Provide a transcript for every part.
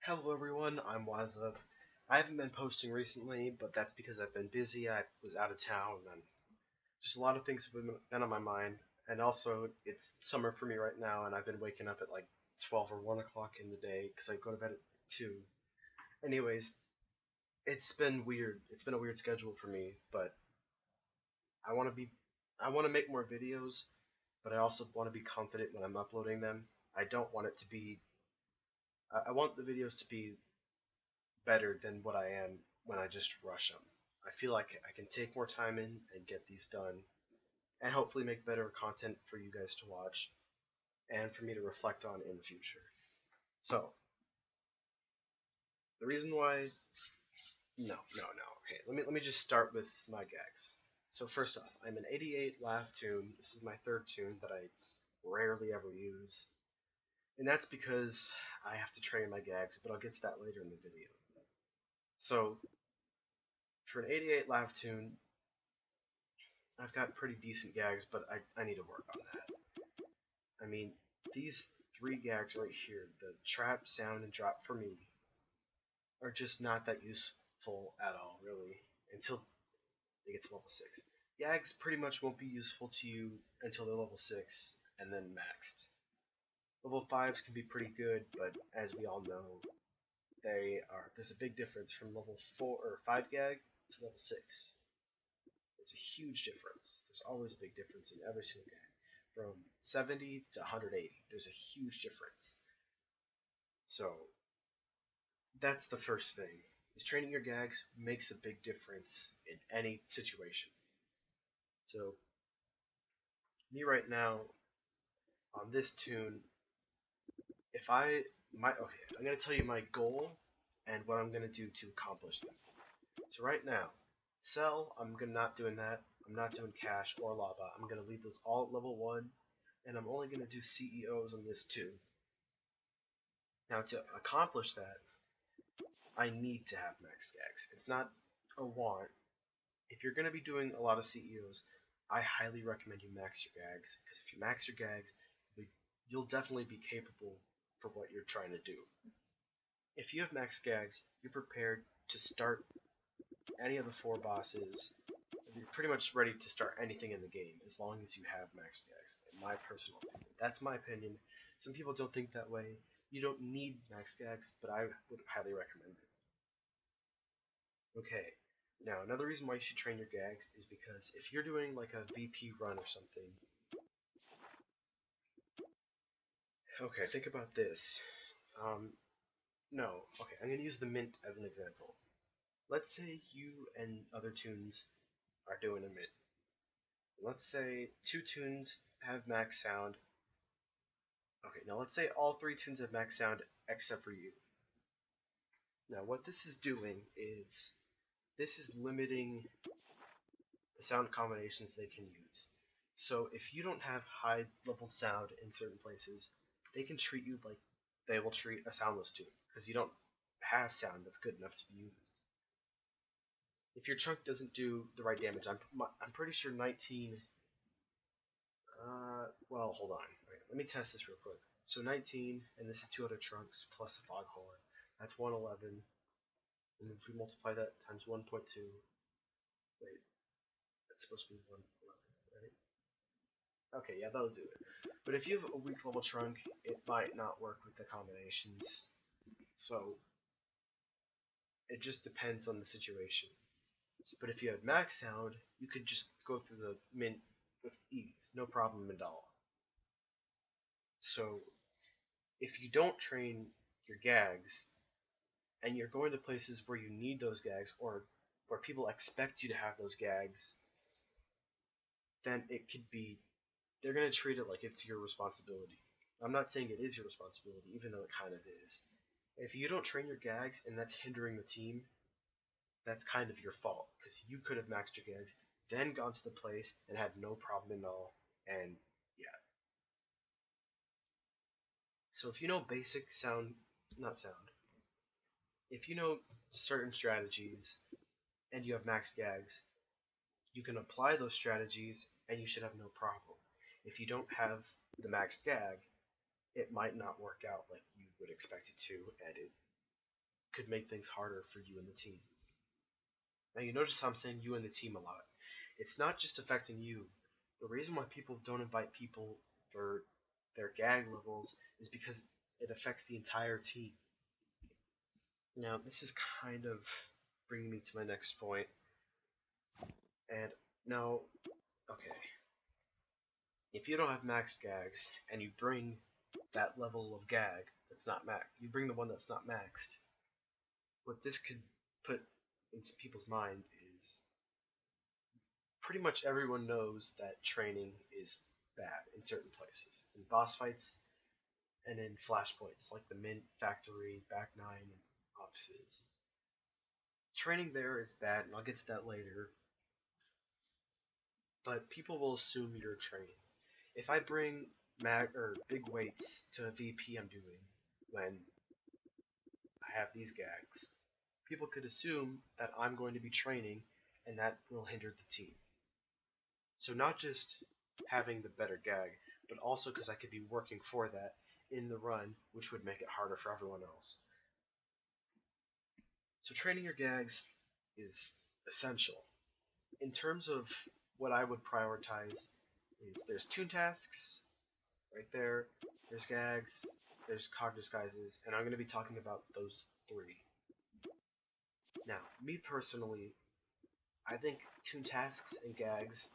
Hello everyone, I'm Wazzup. I haven't been posting recently, but that's because I've been busy. I was out of town, and just a lot of things have been on my mind. And also, it's summer for me right now, and I've been waking up at like 12 or 1 o'clock in the day because I go to bed at 2. Anyways, it's been weird. It's been a weird schedule for me, but I want to be, I want to make more videos, but I also want to be confident when I'm uploading them. I don't want it to be, I want the videos to be better than what I am when I just rush them. I feel like I can take more time in and get these done, and hopefully make better content for you guys to watch and for me to reflect on in the future. So, the reason why, no. Okay, let me just start with my gags. So first off, I'm an 88 laugh tune. This is my third tune that I rarely ever use, and that's because I have to train my gags, but I'll get to that later in the video. So, for an 88 laugh tune, I've got pretty decent gags, but I need to work on that. I mean, these three gags right here, the trap, sound, and drop for me, are just not that useful at all, really, until they get to level 6. Gags pretty much won't be useful to you until they're level 6, and then maxed. Level 5s can be pretty good, but as we all know, there's a big difference from level 4 or 5 gag to level 6. It's a huge difference. There's always a big difference in every single gag. From 70 to 180, there's a huge difference. So that's the first thing. Is training your gags makes a big difference in any situation. So me right now on this tune, I'm gonna tell you my goal and what I'm gonna do to accomplish them. So right now, sell, I'm not doing that. I'm not doing cash or lava. I'm gonna leave those all at level 1, and I'm only gonna do CEOs on this too. Now to accomplish that, I need to have max gags. It's not a want. If you're going to be doing a lot of CEOs, I highly recommend you max your gags, because if you max your gags, you'll definitely be capable for what you're trying to do. If you have max gags, you're prepared to start any of the 4 bosses. You're pretty much ready to start anything in the game, as long as you have max gags, in my personal opinion. That's my opinion. Some people don't think that way. You don't need max gags, but I would highly recommend it. Okay, now another reason why you should train your gags is because if you're doing like a VP run or something, okay, think about this. No, okay, I'm gonna use the mint as an example. Let's say you and other tunes are doing a mint. Let's say 2 tunes have max sound. Okay, now let's say all 3 tunes have max sound except for you. Now what this is doing is, this is limiting the sound combinations they can use. So if you don't have high level sound in certain places, they can treat you like they will treat a soundless tune, because you don't have sound that's good enough to be used. If your chunk doesn't do the right damage, I'm pretty sure 19. Well, hold on. Okay, let me test this real quick. So 19, and this is 2 other trunks plus a foghorn. That's 111. And if we multiply that times 1.2, wait, that's supposed to be 111, right? Okay, yeah, that'll do it. But if you have a weak level trunk, it might not work with the combinations. So it just depends on the situation. But if you had max sound, you could just go through the mint with ease, no problem at all. So if you don't train your gags, and you're going to places where you need those gags, or where people expect you to have those gags, then it could be, they're going to treat it like it's your responsibility. I'm not saying it is your responsibility, even though it kind of is. If you don't train your gags and that's hindering the team, that's kind of your fault, because you could have maxed your gags, then gone to the place and had no problem at all, and yeah. So if you know basic sound, not sound, if you know certain strategies and you have max gags, you can apply those strategies and you should have no problem. If you don't have the maxed gag, it might not work out like you would expect it to, and could make things harder for you and the team. Now you notice how I'm saying you and the team a lot. It's not just affecting you. The reason why people don't invite people for their gag levels is because it affects the entire team. Now this is kind of bringing me to my next point. And now, okay, if you don't have maxed gags and you bring that level of gag that's not maxed, you bring the one that's not maxed, what this could put into people's mind is pretty much everyone knows that training is bad in certain places. In boss fights and in flashpoints like the Mint, Factory, Back 9, and offices. Training there is bad, and I'll get to that later, but people will assume you're training. If I bring big weights to a VP I'm doing when I have these gags, people could assume that I'm going to be training, and that will hinder the team. So not just having the better gag, but also because I could be working for that in the run, which would make it harder for everyone else. So training your gags is essential. In terms of what I would prioritize is there's Toon Tasks, right there, there's Gags, there's Cog Disguises, and I'm going to be talking about those three. Now, me personally, I think Toon Tasks and Gags,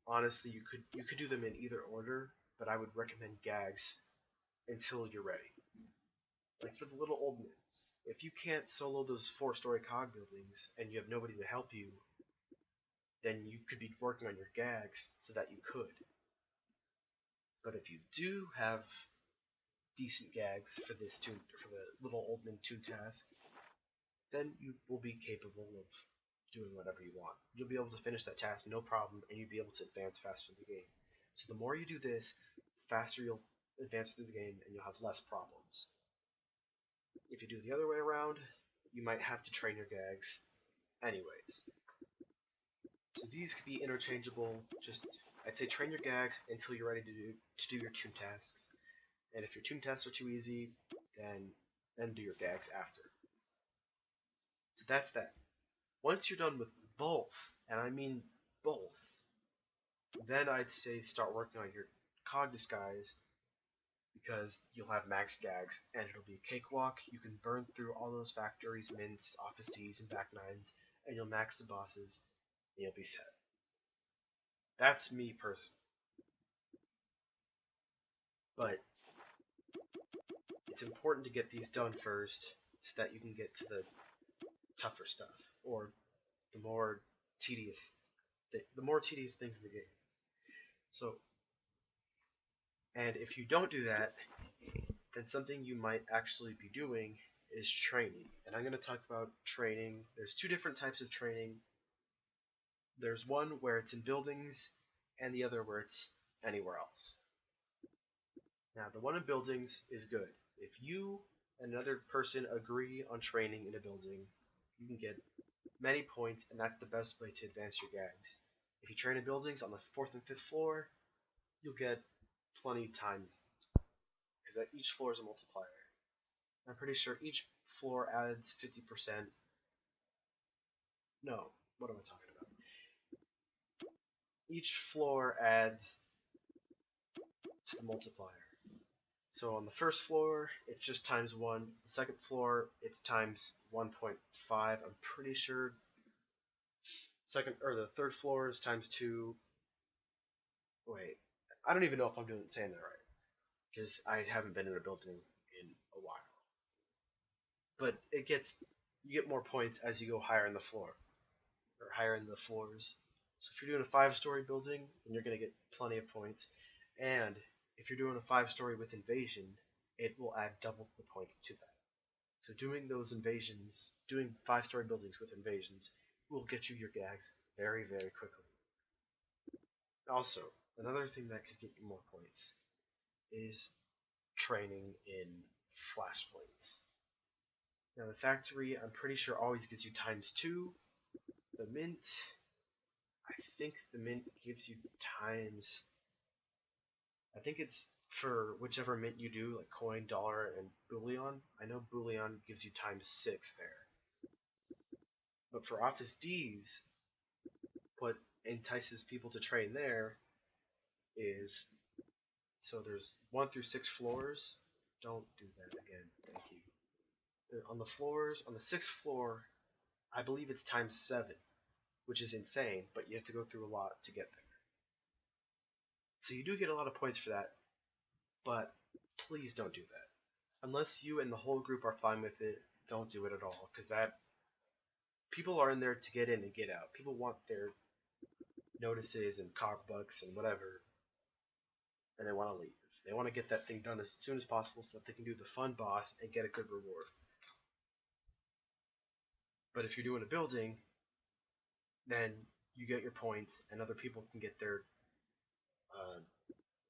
honestly, you could do them in either order, but I would recommend Gags until you're ready. Like for the little old men, if you can't solo those 4-story cog buildings and you have nobody to help you, then you could be working on your gags so that you could. But if you do have decent gags for the little old man toon task, then you will be capable of doing whatever you want. You'll be able to finish that task no problem, and you'll be able to advance faster in the game. So the more you do this, the faster you'll advance through the game, and you'll have less problems. If you do the other way around, you might have to train your gags anyways. So these could be interchangeable. I'd say train your gags until you're ready to do your toon tasks. And if your toon tasks are too easy, then do your gags after. So that's that. Once you're done with both, and I mean both, then I'd say start working on your cog disguise, because you'll have max gags and it'll be a cakewalk. You can burn through all those factories, mints, office Ds, and back nines, and you'll max the bosses, and you'll be set. That's me personally. But it's important to get these done first so that you can get to the tougher stuff, or the more tedious things in the game. So, and if you don't do that, then something you might actually be doing is training. And I'm going to talk about training. There's two different types of training. There's one where it's in buildings, and the other where it's anywhere else. Now, the one in buildings is good. If you and another person agree on training in a building, you can get many points, and that's the best way to advance your gags. If you train in buildings on the 4th and 5th floor, you'll get plenty times, because each floor is a multiplier. I'm pretty sure each floor adds 50%. No, what am I talking about? Each floor adds to the multiplier. So on the first floor, it's just times 1. The second floor, it's times 1.5. I'm pretty sure. The third floor is times 2. Wait, I don't even know if I'm saying that right, because I haven't been in a building in a while. But you get more points as you go higher in the floor, or higher in the floors. So if you're doing a 5-story building, then you're going to get plenty of points. And if you're doing a 5-story with invasion, it will add double the points to that. So doing 5-story buildings with invasions will get you your gags very, very quickly. Also, another thing that could get you more points is training in flashpoints. Now the factory, I'm pretty sure, always gives you times 2. The mint, I think the mint gives you times, I think it's for whichever mint you do, like coin, dollar, and bullion. I know bullion gives you ×6 there. But for Office Ds, what entices people to train there is, so there's 1 through 6 floors. Don't do that again, thank you. On the floors, on the 6th floor, I believe it's ×7, which is insane, but you have to go through a lot to get there. So you do get a lot of points for that, but please don't do that. Unless you and the whole group are fine with it, don't do it at all, because that people are in there to get in and get out. People want their notices and cogbucks and whatever, and they want to leave. They want to get that thing done as soon as possible so that they can do the fun boss and get a good reward. But if you're doing a building, then you get your points, and other people can get their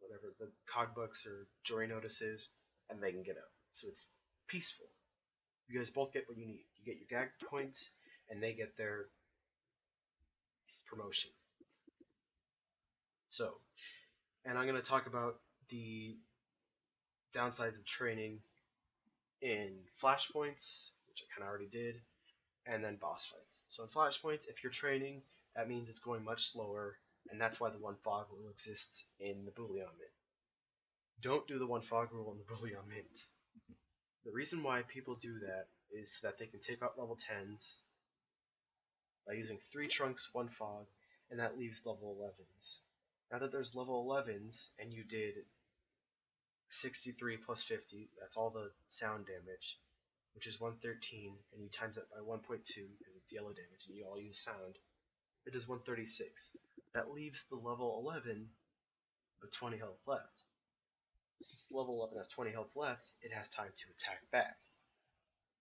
whatever the cogbucks or joy notices, and they can get out. So it's peaceful. You guys both get what you need. You get your gag points, and they get their promotion. So, and I'm going to talk about the downsides of training in flashpoints, which I kind of already did, and then boss fights. So in flashpoints, if you're training, that means it's going much slower, and that's why the one fog rule exists in the Bullion Mint. Don't do the one fog rule in the Bullion Mint. The reason why people do that is so that they can take out level 10s by using 3 trunks, 1 fog, and that leaves level 11s. Now that there's level 11s, and you did 63 plus 50, that's all the sound damage, which is 113, and you times that by 1.2 because it's yellow damage, and you all use sound, it is 136. That leaves the level 11 with 20 health left. Since the level 11 has 20 health left, it has time to attack back.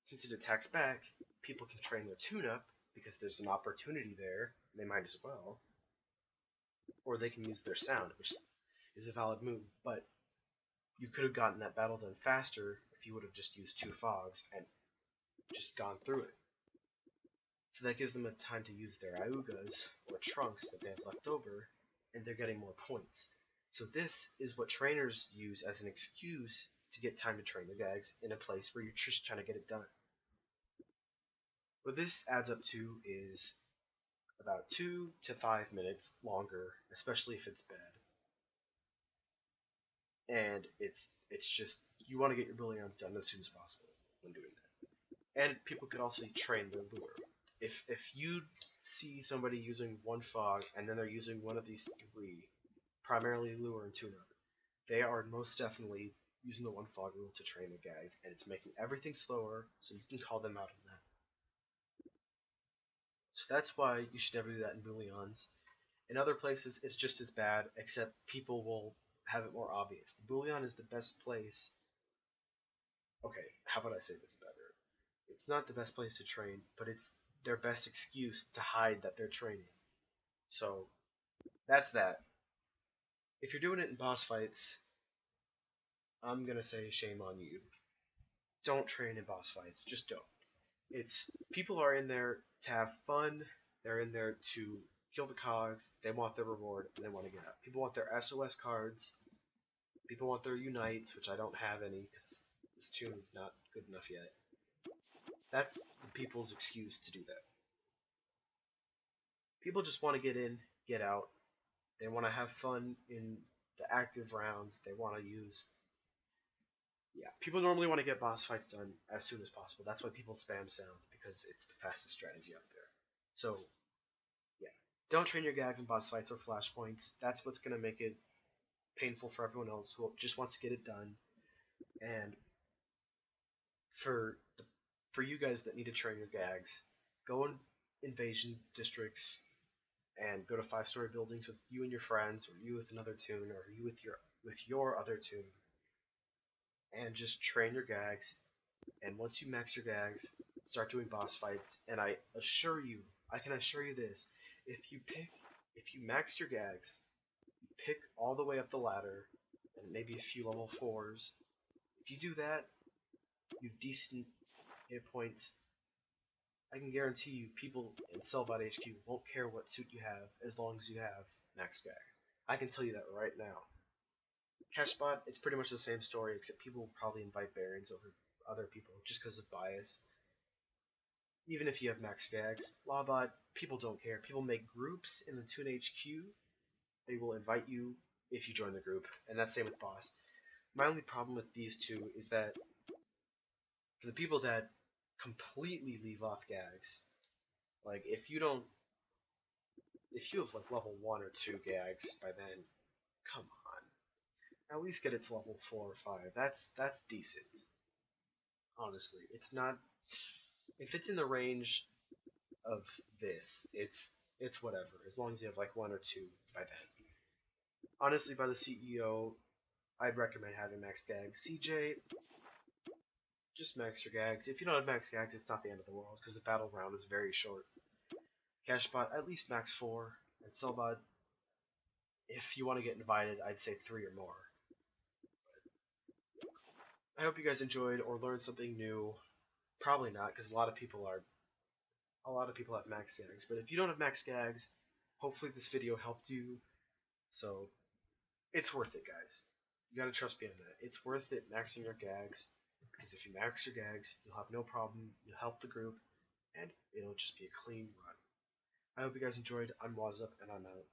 Since it attacks back, people can train their tune-up, because there's an opportunity there, they might as well. Or they can use their sound, which is a valid move, but you could have gotten that battle done faster if you would have just used 2 fogs and just gone through it. So that gives them a time to use their Augas, or trunks that they have left over, and they're getting more points. So this is what trainers use as an excuse to get time to train their gags in a place where you're just trying to get it done. What this adds up to is about 2 to 5 minutes longer, especially if it's bad. And it's just, you want to get your bullions done as soon as possible when doing that. And people could also train their lure. If you see somebody using 1 fog and then they're using one of these 3, primarily lure and tune-up, they are most definitely using the 1 fog rule to train their gags, and it's making everything slower, so you can call them out on that. So that's why you should never do that in bullions. In other places, it's just as bad, except people will have it more obvious. The bullion is the best place. Okay, how about I say this better? It's not the best place to train, but it's their best excuse to hide that they're training. So that's that. If you're doing it in boss fights, I'm gonna say shame on you. Don't train in boss fights. Just don't. It's people are in there to have fun. They're in there to kill the cogs. They want their reward and they want to get out. People want their SOS cards. People want their unites, which I don't have any because this tune is not good enough yet. That's the people's excuse to do that. People just want to get in, get out. They want to have fun in the active rounds. They want to use... Yeah, people normally want to get boss fights done as soon as possible. That's why people spam sound, because it's the fastest strategy out there. So, yeah. Don't train your gags in boss fights or flashpoints. That's what's going to make it painful for everyone else who just wants to get it done. And for you guys that need to train your gags, go in invasion districts and go to 5-story buildings with you and your friends, or you with another toon, or you with your other toon, and just train your gags. And once you max your gags, start doing boss fights. And I can assure you this: if you max your gags, you pick all the way up the ladder, and maybe a few level 4s. If you do that, you have decent hit points. I can guarantee you, people in Cellbot HQ won't care what suit you have as long as you have max gags. I can tell you that right now. Cashbot, it's pretty much the same story, except people will probably invite Barons over other people just because of bias. Even if you have max gags. Lawbot, people don't care. People make groups in the Toon HQ. They will invite you if you join the group, and that's same with Boss. My only problem with these two is that for the people that completely leave off gags, like if you have like level 1 or 2 gags by then, come on. At least get it to level 4 or 5. That's decent. Honestly. It's not, if it's in the range of this, it's whatever, as long as you have like 1 or 2 by then. Honestly, by the CEO, I'd recommend having max gags. CJ, just max your gags. If you don't have max gags, it's not the end of the world, because the battle round is very short. Cashbot, at least max 4. And Sellbot, if you want to get invited, I'd say 3 or more. I hope you guys enjoyed or learned something new. Probably not, because a lot of people have max gags. But if you don't have max gags, hopefully this video helped you. So it's worth it, guys. You gotta trust me on that. It's worth it maxing your gags, because if you max your gags, you'll have no problem. You'll help the group, and it'll just be a clean run. I hope you guys enjoyed. I'm Wazzup, and I'm out.